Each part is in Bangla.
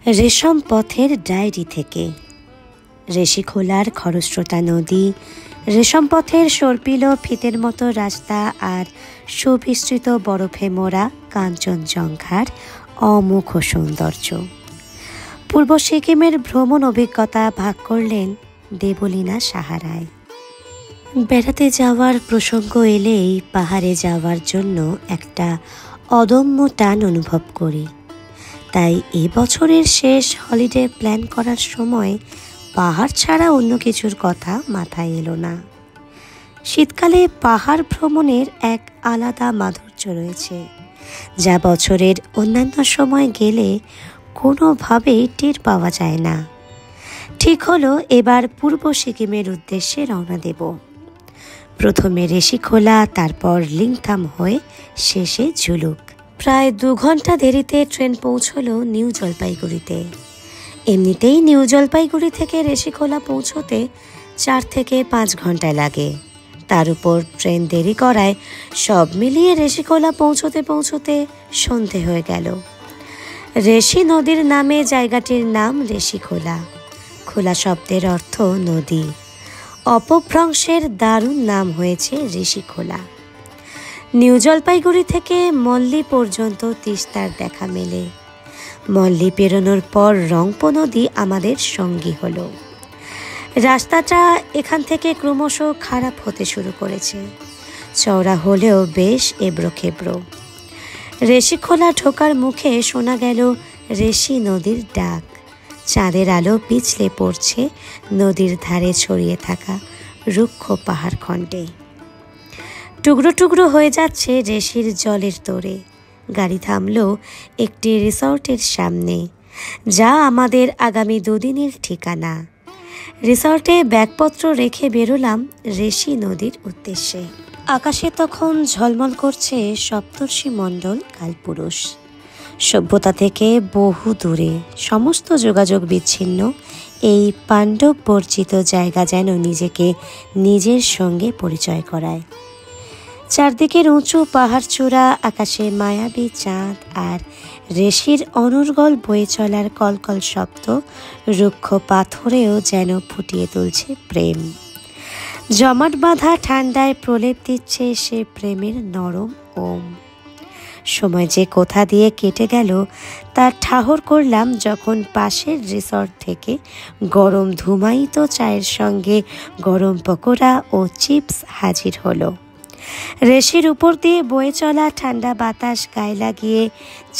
রেশম পথের ডায়েরি থেকে। ঋষিখোলার খরস্রোতা নদী, রেশম পথের সর্পিল ফিতের মতো রাস্তা আর সুবিস্তৃত বরফে মোড়া কাঞ্চনজঙ্ঘার অমোঘ সৌন্দর্য। পূর্ব সিকিমের ভ্রমণ অভিজ্ঞতা ভাগ করলেন দেবলীনা সাহা রায়। বেড়াতে যাওয়ার প্রসঙ্গ এলেই পাহাড়ে যাওয়ার জন্য একটা অদম্য টান অনুভব করি। তাই এবছরের শেষ হলিডে প্ল্যান করার সময় পাহাড় ছাড়া অন্য কিছুর কথা মাথায় এলো না। শীতকালে পাহাড় ভ্রমণের এক আলাদা মাধুর্য রয়েছে, যা বছরের অন্যান্য সময় গেলে কোনোভাবেই টের পাওয়া যায় না। ঠিক হলো এবার পূর্ব সিকিমের উদ্দেশ্যে রওনা দেব। প্রথমে ঋষিখোলা, তারপর লিংথাম হয়ে শেষে ঝুলুক। প্রায় 2 ঘন্টা দেরিতে ট্রেন পৌঁছলো নিউ জলপাইগুড়িতে। এমনিতেই নিউ জলপাইগুড়ি থেকে ঋষিখোলা পৌঁছতে 4 থেকে 5 ঘন্টা লাগে। তার উপর ট্রেন দেরি করায় সব মিলিয়ে ঋষিখোলা পৌঁছতে সন্ধে হয়ে গেল। ঋষি নদীর নামে জায়গাটির নাম ঋষিখোলা। খোলা শব্দের অর্থ নদী। অপভ্রংশের দারুণ নাম হয়েছে ঋষিখোলা। নিউ জলপাইগুড়ি থেকে মল্লি পর্যন্ত তিস্তার দেখা মেলে। মল্লি পেরোনোর পর রংপো নদী আমাদের সঙ্গী হলো। রাস্তাটা এখান থেকে ক্রমশ খারাপ হতে শুরু করেছে। চওড়া হলেও বেশ এবড়ো-খেবড়ো। ঋষিখোলা ঢোকার মুখে শোনা গেল ঋষি নদীর ডাক। চাঁদের আলো পিছলে পড়ছে নদীর ধারে ছড়িয়ে থাকা রুক্ষ পাহাড় খণ্ডে। টুকরো টুকরো হয়ে যাচ্ছে ঋষির জলের তোড়ে। গাড়ি থামলো একটি রিসর্টের সামনে, যা আমাদের আগামী 2 দিনের ঠিকানা। রিসর্টে ব্যাগপত্র রেখে বেরোলাম ঋষি নদীর উদ্দেশ্যে। আকাশে তখন ঝলমল করছে সপ্তর্ষি মণ্ডল কালপুরুষ। সভ্যতা থেকে বহু দূরে, সমস্ত যোগাযোগ বিচ্ছিন্ন এই পাণ্ডব বর্জিত জায়গা যেন নিজেকে নিজের সঙ্গে পরিচয় করায়। চারদিকের উঁচু পাহাড় চূড়া, আকাশে মায়াবী চাঁদ আর ঋষির অনর্গল বয়ে চলার কলকল শব্দ রুক্ষ পাথরেও যেন ফুটিয়ে তুলছে প্রেম। জমাট বাঁধা ঠান্ডায় প্রলেপ দিচ্ছে সে প্রেমের নরম ওম। সময় যে কোথা দিয়ে কেটে গেল তার ঠাহর করলাম যখন পাশের রিসর্ট থেকে গরম ধুমায়িত চায়ের সঙ্গে গরম পকোড়া ও চিপস হাজির হলো। ঋষির উপর দিয়ে বয়ে চলা ঠান্ডা বাতাস গায়ে লাগিয়ে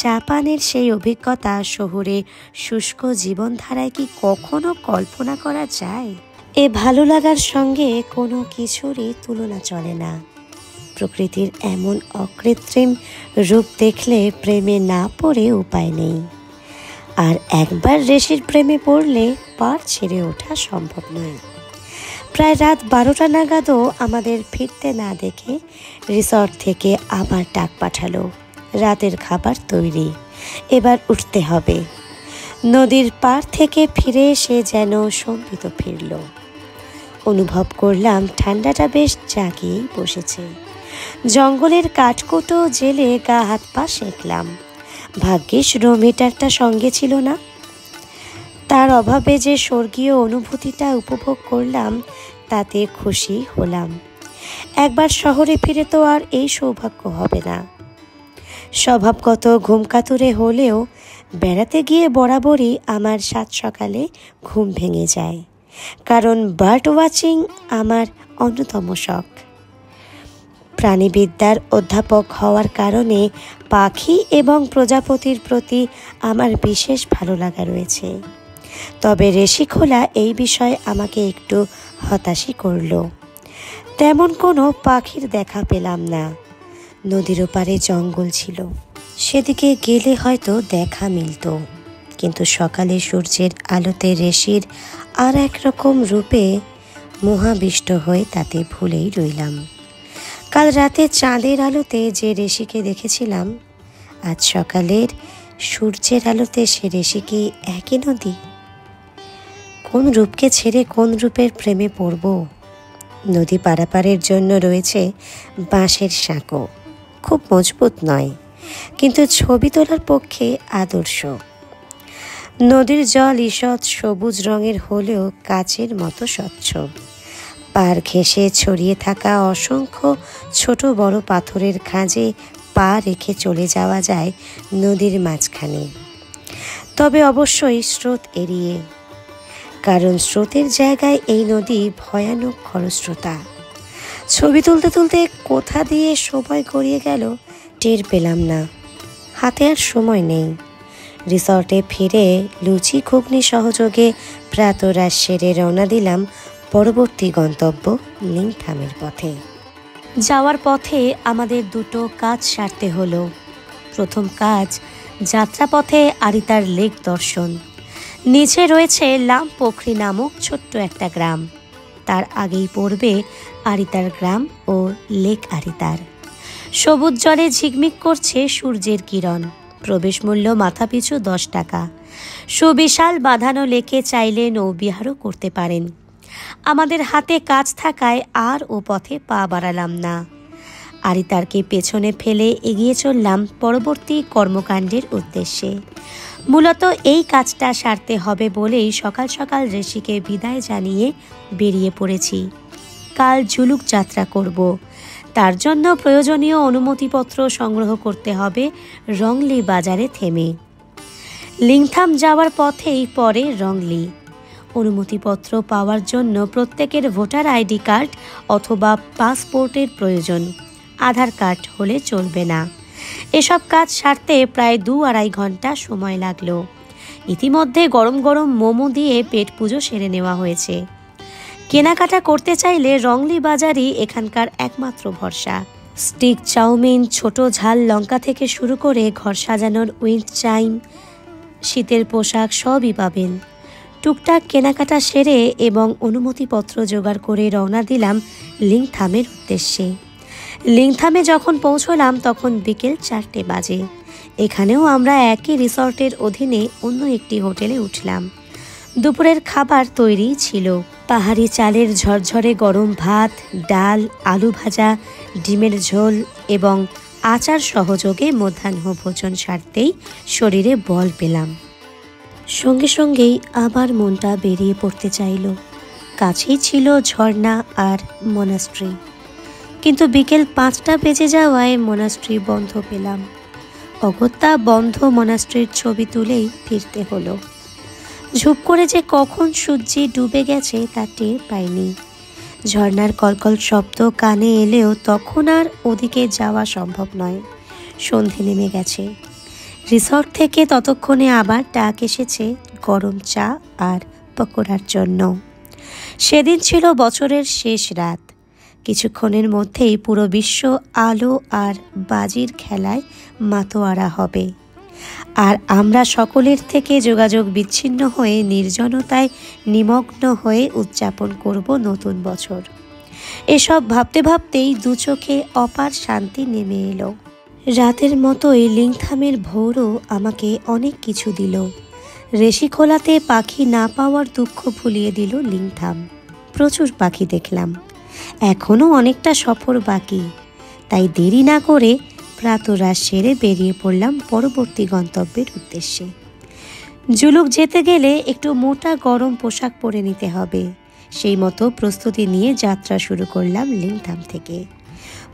চা পানের সেই অভিজ্ঞতা শহরে শুষ্ক জীবনধারায় কি কখনো কল্পনা করা যায়? এ ভালো লাগার সঙ্গে কোনো কিছুরই তুলনা চলে না। প্রকৃতির এমন অকৃত্রিম রূপ দেখলে প্রেমে না পড়ে উপায় নেই। আর একবার ঋষির প্রেমে পড়লে পার ছেড়ে ওঠা সম্ভব নয়। প্রায় রাত 12টা নাগাদও আমাদের ফিরতে না দেখে রিসর্ট থেকে আবার ডাক পাঠালো, রাতের খাবার তৈরি, এবার উঠতে হবে। নদীর পার থেকে ফিরে এসে যেন সম্বিত ফিরল। অনুভব করলাম ঠান্ডাটা বেশ জাগিয়েই বসেছে। জঙ্গলের কাঠকুটো জেলে গা হাত পা সেঁকলাম। ভাগ্যিস রুম হিটারটা সঙ্গে ছিল না। তার অভাবে যে স্বর্গীয় অনুভূতিটা উপভোগ করলাম তাতে খুশি হলাম। একবার শহরে ফিরে তো আর এই সৌভাগ্য হবে না। স্বভাবগত ঘুমকাতুরে হলেও বেড়াতে গিয়ে বরাবরই আমার 7 সকালে ঘুম ভেঙে যায়, কারণ বার্ড ওয়াচিং আমার অন্যতম শখ। প্রাণীবিদ্যার অধ্যাপক হওয়ার কারণে পাখি এবং প্রজাপতির প্রতি আমার বিশেষ ভালো লাগা রয়েছে। তবে ঋষিখোলা এই বিষয়ে আমাকে একটু হতাশই করল। তেমন কোনো পাখির দেখা পেলাম না। নদীর ওপারে জঙ্গল ছিল, সেদিকে গেলে হয়তো দেখা মিলত। কিন্তু সকালে সূর্যের আলোতে ঋষির আর একরকম রূপে মোহাবিষ্ট হয়ে তাতে ভুলেই রইলাম। কাল রাতে চাঁদের আলোতে যে ঋষিকে দেখেছিলাম, আজ সকালের সূর্যের আলোতে সে ঋষি কি একই নদী? কোন রূপকে ছেড়ে কোন রূপের প্রেমে পড়ব? নদী পারাপারের জন্য রয়েছে বাঁশের সাঁকো। খুব মজবুত নয়, কিন্তু ছবি তোলার পক্ষে আদর্শ। নদীর জল ঈষৎ সবুজ রঙের হলেও কাচের মতো স্বচ্ছ। পার ঘেঁষে ছড়িয়ে থাকা অসংখ্য ছোট বড় পাথরের খাঁজে পা রেখে চলে যাওয়া যায় নদীর মাঝখানে, তবে অবশ্যই স্রোত এড়িয়ে, কারণ স্রোতের জায়গায় এই নদী ভয়ানক খরস্রোতা। ছবি তুলতে তুলতে কোথা দিয়ে সময় গড়িয়ে গেল টের পেলাম না। হাতে আর সময় নেই। রিসর্টে ফিরে লুচি ঘুগনি সহযোগে প্রাতরাশ সেরে রওনা দিলাম পরবর্তী গন্তব্য লিংথামের পথে। যাওয়ার পথে আমাদের দুটো কাজ সারতে হলো। প্রথম কাজ, যাত্রাপথে আরিতার লেক দর্শন। নিচে রয়েছে লামপোখরি নামক ছোট্ট একটা গ্রাম, তার আগেই পড়বে আরিতার গ্রাম ও লেক আরিতার। সবুজ জলে ঝিকমিক করছে সূর্যের কিরণ। প্রবেশ মূল্য মাথাপিছু 10 টাকা। সুবিশাল বাঁধানো লেকে চাইলে নৌবিহারও করতে পারেন। আমাদের হাতে কাজ থাকায় আর ও পথে পা বাড়ালাম না। আরিতারকে পেছনে ফেলে এগিয়ে চললাম পরবর্তী কর্মকাণ্ডের উদ্দেশ্যে। মূলত এই কাজটা সারতে হবে বলেই সকাল সকাল ঋষিকে বিদায় জানিয়ে বেরিয়ে পড়েছি। কাল ঝুলুক যাত্রা করব। তার জন্য প্রয়োজনীয় অনুমতিপত্র সংগ্রহ করতে হবে রংলি বাজারে থেমে। লিংথাম যাওয়ার পথেই পড়ে রংলি। অনুমতিপত্র পাওয়ার জন্য প্রত্যেকের ভোটার আইডি কার্ড অথবা পাসপোর্টের প্রয়োজন। আধার কার্ড হলে চলবে না। এসব কাজ সারতে প্রায় 2-2.5 ঘন্টা সময় লাগলো। ইতিমধ্যে গরম গরম মোমো দিয়ে পেট পুজো সেরে নেওয়া হয়েছে। কেনাকাটা করতে চাইলে রংলি বাজারই এখানকার একমাত্র ভরসা। স্টিক চাউমিন, ছোট ঝাল লঙ্কা থেকে শুরু করে ঘর সাজানোর উইন্ড চাইম, শীতের পোশাক সবই পাবেন। টুকটাক কেনাকাটা সেরে এবং অনুমতিপত্র জোগাড় করে রওনা দিলাম লিংথামের উদ্দেশ্যে। লিংথামে যখন পৌঁছলাম তখন বিকেল 4টে বাজে। এখানেও আমরা একই রিসর্টের অধীনে অন্য একটি হোটেলে উঠলাম। দুপুরের খাবার তৈরি ছিল। পাহাড়ি চালের ঝরঝরে গরম ভাত, ডাল, আলু ভাজা, ডিমের ঝোল এবং আচার সহযোগে মধ্যাহ্ন ভোজন সারতেই শরীরে বল পেলাম। সঙ্গে সঙ্গেই আবার মনটা বেরিয়ে পড়তে চাইল। কাছেই ছিল ঝর্ণা আর মনাস্ট্রি, কিন্তু বিকেল 5টা বেজে যাওয়ায় মনাস্ট্রি বন্ধ পেলাম। অগত্যা বন্ধ মনাস্ট্রির ছবি তুলেই ফিরতে হলো। ঝুপ করে যে কখন সূর্য ডুবে গেছে তা টের পাইনি। ঝর্ণার কলকল শব্দ কানে এলেও তখন আর ওদিকে যাওয়া সম্ভব নয়। সন্ধে নেমে গেছে। রিসর্ট থেকে ততক্ষণে আবার ডাক এসেছে গরম চা আর পকোড়ার জন্য। সেদিন ছিল বছরের শেষ রাত। কিছুক্ষণের মধ্যেই পুরো বিশ্ব আলো আর বাজির খেলায় মাতোয়ারা হবে, আর আমরা সকলের থেকে যোগাযোগ বিচ্ছিন্ন হয়ে নির্জনতায় নিমগ্ন হয়ে উদযাপন করব নতুন বছর। এসব ভাবতে ভাবতেই দু চোখে অপার শান্তি নেমে এলো। রাতের মতোই লিংথামের ভোরও আমাকে অনেক কিছু দিল। রেশিখোলাতে পাখি না পাওয়ার দুঃখ ভুলিয়ে দিল লিংথাম। প্রচুর পাখি দেখলাম। এখনও অনেকটা সফর বাকি, তাই দেরি না করে প্রাতরাশ সেরে বেরিয়ে পড়লাম পরবর্তী গন্তব্যের উদ্দেশ্যে। জুলুক যেতে গেলে একটু মোটা গরম পোশাক পরে নিতে হবে। সেই মতো প্রস্তুতি নিয়ে যাত্রা শুরু করলাম লিংথাম থেকে।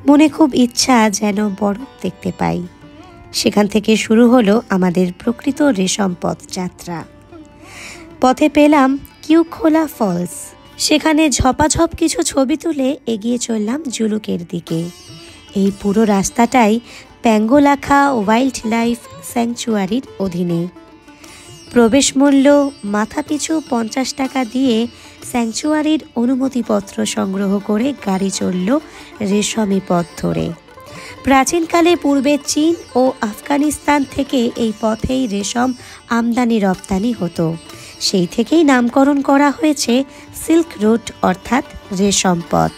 মনে খুব ইচ্ছা যেন বরফ দেখতে পাই। সেখান থেকে শুরু হলো আমাদের প্রকৃত রেশম পথ যাত্রা। পথে পেলাম কিউখোলা ফলস। সেখানে ঝপাঝপ কিছু ছবি তুলে এগিয়ে চললাম জুলুকের দিকে। এই পুরো রাস্তাটাই প্যাঙ্গোলাখা ওয়াইল্ড লাইফ স্যাংচুয়ারির অধীনে। প্রবেশ মূল্য মাথাপিছু 50 টাকা দিয়ে স্যাংচুয়ারির অনুমতিপত্র সংগ্রহ করে গাড়ি চলল রেশমি পথ ধরে। প্রাচীনকালে পূর্বে চীন ও আফগানিস্তান থেকে এই পথেই রেশম আমদানি রপ্তানি হতো। সেই থেকেই নামকরণ করা হয়েছে সিল্ক রুট, অর্থাৎ রেশম পথ।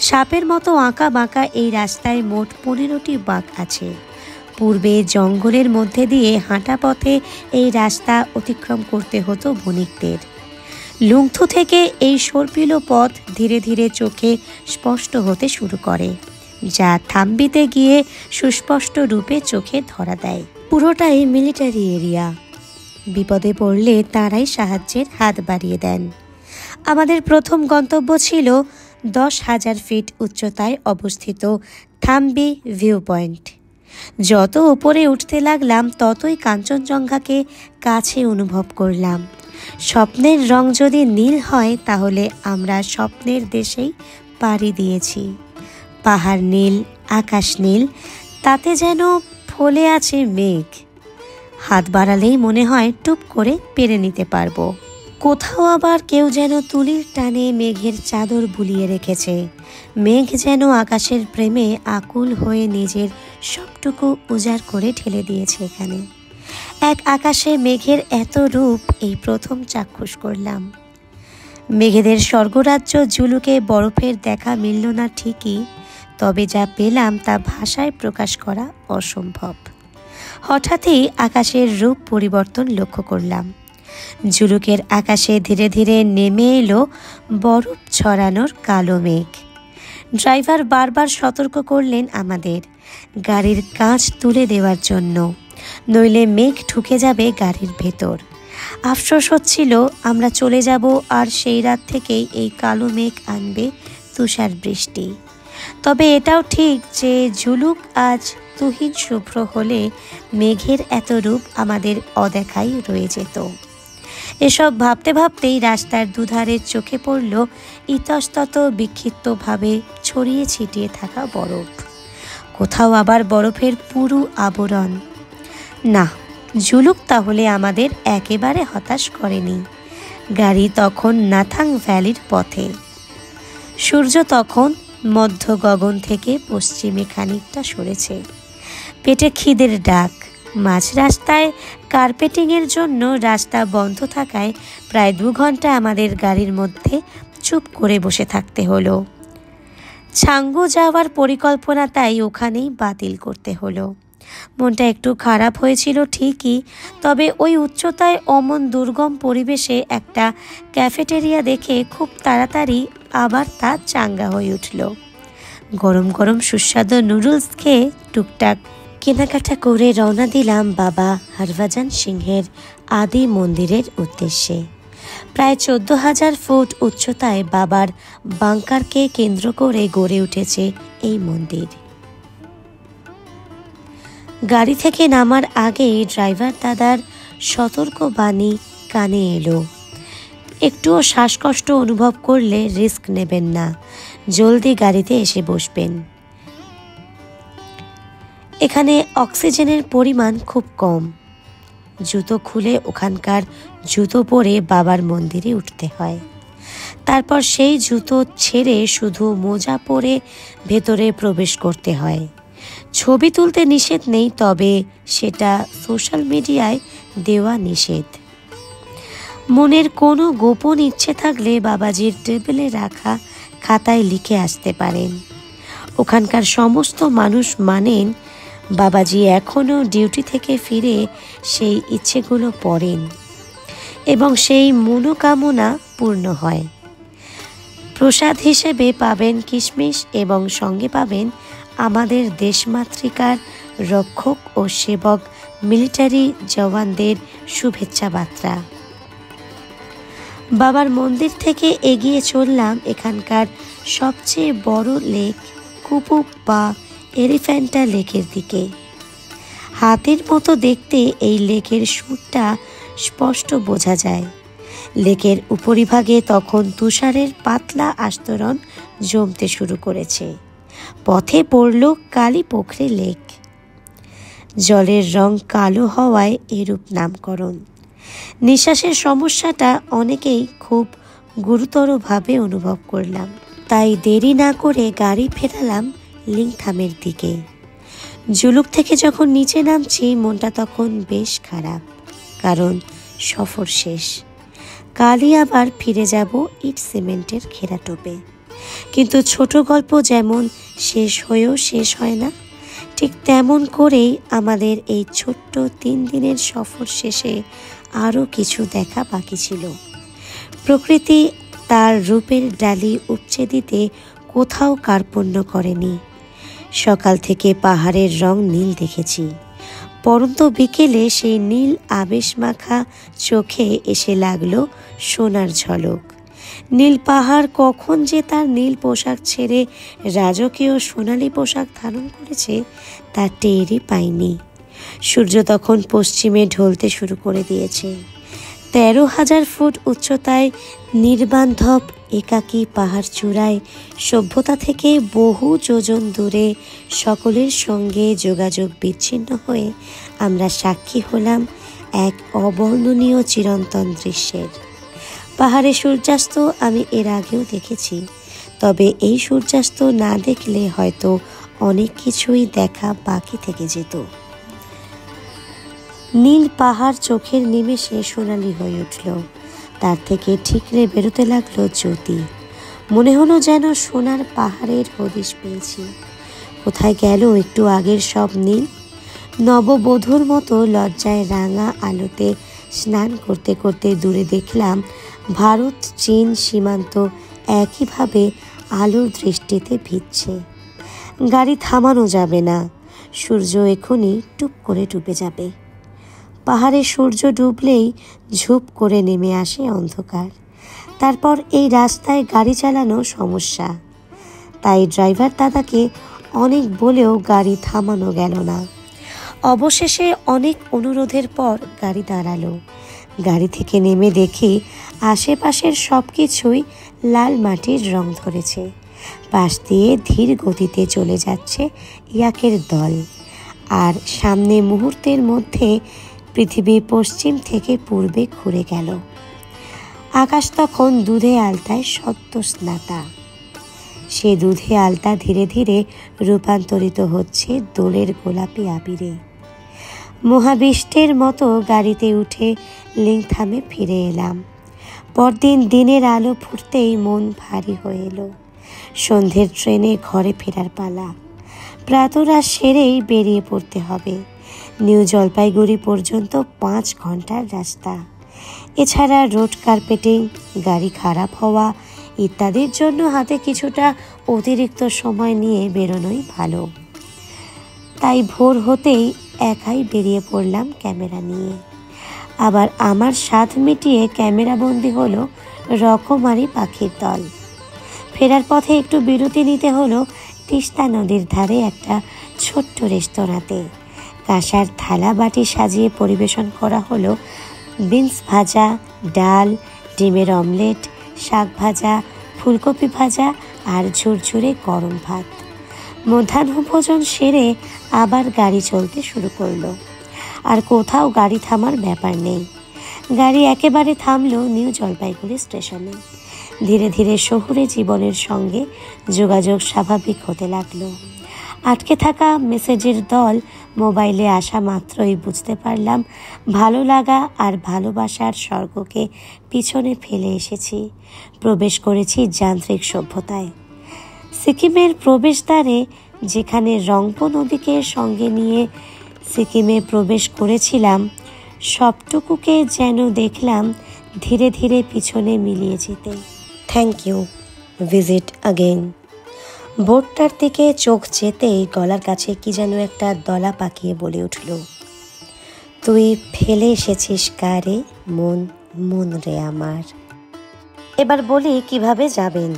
সাপের মতো আঁকা বাঁকা এই রাস্তায় মোট 15টি বাঁক আছে। পূর্বে জঙ্গলের মধ্যে দিয়ে হাঁটা পথে এই রাস্তা অতিক্রম করতে হতো বণিকদের। লুংথু থেকে এই সর্পিল পথ ধীরে ধীরে চোখে স্পষ্ট হতে শুরু করে, যা থাম্বিতে গিয়ে সুস্পষ্ট রূপে চোখে ধরা দেয়। পুরোটাই মিলিটারি এরিয়া। বিপদে পড়লে তারাই সাহায্যের হাত বাড়িয়ে দেন। আমাদের প্রথম গন্তব্য ছিল 10,000 ফিট উচ্চতায় অবস্থিত থাম্বি ভিউ পয়েন্ট। যত উপরে উঠতে লাগলাম ততই কাঞ্চনজঙ্ঘাকে কাছে অনুভব করলাম। স্বপ্নের রং যদি নীল হয় তাহলে আমরা স্বপ্নের দেশেই পাড়ি দিয়েছি। পাহাড় নীল, আকাশ নীল, তাতে যেন ফলে আছে মেঘ। হাত বাড়ালেই মনে হয় টুপ করে পেরে নিতে পারবো। কোথাও আবার কেউ যেন তুলির টানে মেঘের চাদর বুলিয়ে রেখেছে। মেঘ যেন আকাশের প্রেমে আকুল হয়ে নিজের সবটুকু উজাড় করে ঢেলে দিয়েছে এখানে। এক আকাশে মেঘের এত রূপ এই প্রথম চাক্ষুষ করলাম। মেঘেদের স্বর্গরাজ্য জুলুকে বরফের দেখা মিলল না ঠিকই, তবে যা পেলাম তা ভাষায় প্রকাশ করা অসম্ভব। হঠাৎই আকাশের রূপ পরিবর্তন লক্ষ্য করলাম। জুলুকের আকাশে ধীরে ধীরে নেমে এলো বরফ ছড়ানোর কালো মেঘ। ড্রাইভার বারবার সতর্ক করলেন আমাদের গাড়ির কাঁচ তুলে দেওয়ার জন্য, নইলে মেঘ ঢুকে যাবে গাড়ির ভেতর। আফসোস হচ্ছিল আমরা চলে যাব আর সেই রাত থেকেই এই কালো মেঘ আনবে তুষার বৃষ্টি। তবে এটাও ঠিক যে জুলুক আজ তুহিন শুভ্র হলে মেঘের এত রূপ আমাদের অদেখাই রয়ে যেত। এসব ভাবতে ভাবতেই রাস্তার দুধারে চোখে পড়ল ইতস্তত বিক্ষিপ্তভাবে ছড়িয়ে ছিটিয়ে থাকা বরফ। কোথাও আবার বরফের পুরু আবরণ। না, জুলুক তাহলে আমাদের একেবারে হতাশ করেনি। গাড়ি তখন নাথাং ভ্যালির পথে। সূর্য তখন মধ্য গগন থেকে পশ্চিমে খানিকটা সরেছে। পেটে খিদের ডাক। মাঝ রাস্তায় কার্পেটিংয়ের জন্য রাস্তা বন্ধ থাকায় প্রায় 2 ঘন্টা আমাদের গাড়ির মধ্যে চুপ করে বসে থাকতে হলো। ছাঙ্গু যাওয়ার পরিকল্পনা তাই ওখানেই বাতিল করতে হলো। মনটা একটু খারাপ হয়েছিল ঠিকই, তবে ওই উচ্চতায় অমন দুর্গম পরিবেশে একটা ক্যাফেটেরিয়া দেখে খুব তাড়াতাড়ি আবার তা চাঙ্গা হয়ে উঠল। গরম গরম সুস্বাদু নুডলস খেয়ে টুকটাক কেনাকাটা করে রওনা দিলাম বাবা হরভজন সিংহের আদি মন্দিরের উদ্দেশ্যে। প্রায় 14,000 ফুট উচ্চতায় বাবার বাংকারকে কেন্দ্র করে গড়ে উঠেছে এই মন্দির। গাড়ি থেকে নামার আগেই ড্রাইভার দাদার সতর্ক বাণী কানে এলো, একটুও শ্বাসকষ্ট অনুভব করলে রিস্ক নেবেন না, জলদি গাড়িতে এসে বসবেন। এখানে অক্সিজেনের পরিমাণ খুব কম। জুতো খুলে ওখানকার জুতো পরে বাবার মন্দিরে উঠতে হয়। তারপর সেই জুতো ছেড়ে শুধু মোজা পরে ভেতরে প্রবেশ করতে হয়। ছবি তুলতে নিষেধ নেই, তবে সেটা সোশ্যাল মিডিয়ায় দেওয়া নিষেধ। মনের কোনো গোপন ইচ্ছে থাকলে বাবাজির টেবিলে রাখা খাতায় লিখে আসতে পারেন। ওখানকার সমস্ত মানুষ মানেন বাবাজি এখনও ডিউটি থেকে ফিরে সেই ইচ্ছেগুলো পড়েন এবং সেই মনোকামনা পূর্ণ হয়। প্রসাদ হিসেবে পাবেন কিশমিশ এবং সঙ্গে পাবেন আমাদের দেশমাতৃকার রক্ষক ও সেবক মিলিটারি জওয়ানদের শুভেচ্ছা বার্তা। বাবার মন্দির থেকে এগিয়ে চললাম এখানকার সবচেয়ে বড় লেক কুপুক বা এলিফ্যান্টা লেকের দিকে। হাতের মতো দেখতে এই লেকের সুরটা স্পষ্ট বোঝা যায়। লেকের উপরিভাগে তখন তুষারের পাতলা আস্তরণ জমতে শুরু করেছে। পথে পড়ল কালীপোখরি লেক। জলের রং কালো হওয়ায় এরূপ নামকরণ। নিঃশ্বাসের সমস্যাটা অনেকেই খুব গুরুতরভাবে অনুভব করলাম, তাই দেরি না করে গাড়ি ফেরালাম লিংথামের দিকে। জুলুক থেকে যখন নিচে নামছি মনটা তখন বেশ খারাপ, কারণ সফর শেষ। কালই আবার ফিরে যাব ইট সিমেন্টের ঘেরাটোপে। কিন্তু ছোট গল্প যেমন শেষ হয়েও শেষ হয় না, ঠিক তেমন করেই আমাদের এই ছোট্ট 3 দিনের সফর শেষে আরও কিছু দেখা বাকি ছিল। প্রকৃতি তার রূপের ডালি উপচে দিতে কোথাও কার্পণ্য করেনি। সকাল থেকে পাহাড়ের রং নীল দেখেছি। পরন্ত বিকেলে সেই নীল আবেশ মাখা চোখে এসে লাগলো সোনার ঝলক। নীল পাহাড় কখন যে তার নীল পোশাক ছেড়ে রাজকীয় সোনালি পোশাক ধারণ করেছে তা টেরই পায়নি। সূর্য তখন পশ্চিমে ঢলতে শুরু করে দিয়েছে। 13,000 ফুট উচ্চতায় নির্বান্ধব একাকী পাহাড় চূড়ায় সভ্যতা থেকে বহু যোজন দূরে সকলের সঙ্গে যোগাযোগ বিচ্ছিন্ন হয়ে আমরা সাক্ষী হলাম এক অবর্ণনীয় চিরন্তন দৃশ্যের। পাহাড়ে সূর্যাস্ত আমি এর আগেও দেখেছি, তবে এই সূর্যাস্ত না দেখলে হয়তো অনেক কিছুই দেখা বাকি থেকে যেত। নীল পাহাড় চোখের নিমেষে সোনালি হয়ে উঠল। তার থেকে ঠিকরে বেরোতে লাগলো জ্যোতি। মনে হলো যেন সোনার পাহাড়ের হদিশ পেয়েছি। কোথায় গেল একটু আগের সব নীল? নববধূর মতো লজ্জায় রাঙা আলোতে স্নান করতে করতে দূরে দেখলাম ভারত চীন সীমান্ত একইভাবে আলোর দৃষ্টিতে ভিজছে। গাড়ি থামানো যাবে না, সূর্য এখনই টুপ করে ডুবে যাবে। পাহাড়ে সূর্য ডুবলেই ঝুপ করে নেমে আসে অন্ধকার। তারপর এই রাস্তায় গাড়ি চালানো সমস্যা, তাই ড্রাইভার দাদাকে অনেক বলেও গাড়ি থামানো গেল না। অবশেষে অনেক অনুরোধের পর গাড়ি দাঁড়ালো। গাড়ি থেকে নেমে দেখি আশেপাশের সব কিছুই লাল মাটির রং ধরেছে। পাশ দিয়ে ধীর গতিতে চলে যাচ্ছে ইয়াকের দল, আর সামনে মুহূর্তের মধ্যে পৃথিবী পশ্চিম থেকে পূর্বে ঘুরে গেল। আকাশ তখন দুধে আলতায় সদ্য স্নাতা। সে দুধে আলতা ধীরে ধীরে রূপান্তরিত হচ্ছে দোলের গোলাপি আবিরে। মহাবিষ্টের মতো গাড়িতে উঠে লিংথামে ফিরে এলাম। পরদিন দিনের আলো ফুটতেই মন ভারী হয়ে এলো। সন্ধ্যের ট্রেনে ঘরে ফেরার পালা। প্রাতরা সেরেই বেরিয়ে পড়তে হবে। নিউ জলপাইগুড়ি পর্যন্ত 5 ঘন্টার রাস্তা। এছাড়া রোড কার্পেটিং, গাড়ি খারাপ হওয়া ইত্যাদির জন্য হাতে কিছুটা অতিরিক্ত সময় নিয়ে বেরোনোই ভালো। তাই ভোর হতেই একাই বেরিয়ে পড়লাম ক্যামেরা নিয়ে। আবার আমার স্বাদ মিটিয়ে ক্যামেরাবন্দি হলো রকমারি পাখির দল। ফেরার পথে একটু বিরতি নিতে হলো তিস্তা নদীর ধারে একটা ছোট্ট রেস্তোরাঁতে। কাঁসার থালা বাটি সাজিয়ে পরিবেশন করা হলো বিনস ভাজা, ডাল, ডিমের অমলেট, শাক ভাজা, ফুলকপি ভাজা আর ঝুরঝুরে গরম ভাত। মধ্যাহ্নভোজন সেরে আবার গাড়ি চলতে শুরু করলো। আর কোথাও গাড়ি থামার ব্যাপার নেই। গাড়ি একেবারে থামলো নিউ জলপাইগুড়ি স্টেশনে। ধীরে ধীরে শহুরে জীবনের সঙ্গে যোগাযোগ স্বাভাবিক হতে লাগলো। আটকে থাকা মেসেজের দল মোবাইলে আসা মাত্রই বুঝতে পারলাম ভালো লাগা আর ভালোবাসার স্বর্গকে পিছনে ফেলে এসেছি। প্রবেশ করেছি যান্ত্রিক সভ্যতায়। সিকিমের প্রবেশদ্বারে, যেখানে রংপো নদীকে সঙ্গে নিয়ে সিকিমে প্রবেশ করেছিলাম, সবটুকুকে যেন দেখলাম ধীরে ধীরে পিছনে মিলিয়ে যেতে। Thank you, visit again. বোর্ডটার দিকে চোখ যেতেই গলার কাছে কি যেন একটা দলা পাকিয়ে বলে উঠল, তুই ফেলে এসেছিস কারে মন মন রে আমার। এবার বলি কিভাবে যাবেন।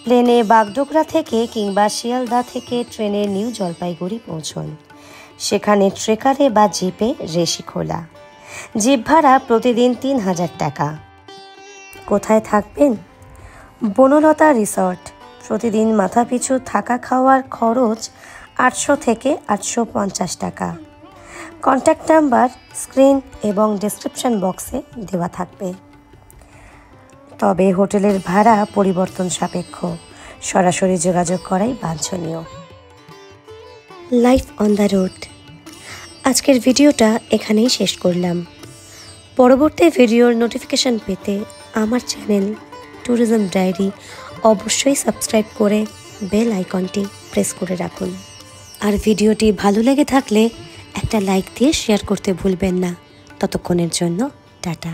প্লেনে বাগডোগরা থেকে কিংবা শিয়ালদা থেকে ট্রেনে নিউ জলপাইগুড়ি পৌঁছন। সেখানে ট্রেকারে বা জিপে রেশিখোলা। জিপ ভাড়া প্রতিদিন 3,000 টাকা। কোথায় থাকবেন? বনলতা রিসর্ট। প্রতিদিন মাথাপিছু থাকা খাওয়ার খরচ 800 থেকে 850 টাকা। কন্ট্যাক্ট নাম্বার স্ক্রিন এবং ডেসক্রিপশন বক্সে দেওয়া থাকবে। তবে হোটেলের ভাড়া পরিবর্তন সাপেক্ষ, সরাসরি যোগাযোগ করাই বাঞ্ছনীয়। Life on the road. আজকের ভিডিওটা এখানেই শেষ করলাম। পরবর্তী ভিডিওর নোটিফিকেশন পেতে আমার চ্যানেল ট্যুরিজম ডায়েরি অবশ্যই সাবস্ক্রাইব করে বেল আইকনটি প্রেস করে রাখুন। আর ভিডিওটি ভালো লেগে থাকলে একটা লাইক দিয়ে শেয়ার করতে ভুলবেন না। ততক্ষণের জন্য টাটা।